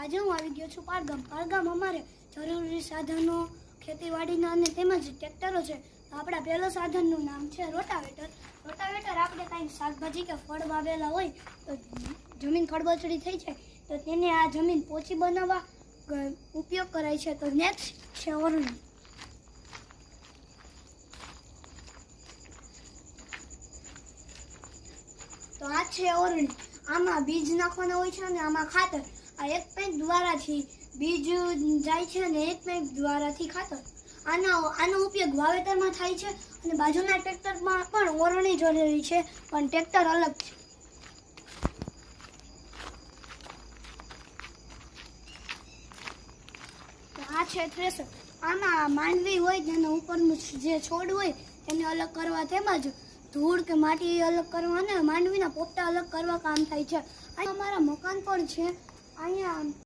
આજે હું આવી ગયો છું પારગામ અમારે જરૂરી સાધનો ખેતીવાડીના અને તેમજ ટ્રેક્ટરો છે. તો આપણા પહેલો સાધનનું નામ છે રોટાવેટર. આપણે કાંઈ શાકભાજી કે ફળ વાવેલા હોય તો જમીન ખડબચડી થઈ જાય તો તેને આ જમીન પોચી બનાવવા ઉપયોગ કરાય છે. તો નેક્સ્ટ છે ઓરણી. તો આ છે ઓરણી. આમાં બીજ નાખવાના હોય છે અને આમાં ખાતર. આ એક પાઇપ દ્વારાથી બીજ જાય છે અને એક પાઇપ દ્વારાથી ખાતર. આનો ઉપયોગ વાવેતરમાં થાય છે અને બાજુના ટ્રેક્ટરમાં પણ ઓરણી જોડેલી છે, પણ ટ્રેક્ટર અલગ છે. તો આ છે થ્રેસર. આમાં માંડવી હોય તેના ઉપરનું જે છોડ હોય એને અલગ કરવા તેમજ ધૂળ કે માટી અલગ કરવા અને માંડવીના પોપટા અલગ કરવા કામ થાય છે. અહીંયા અમારા મકાન પણ છે. અહીંયા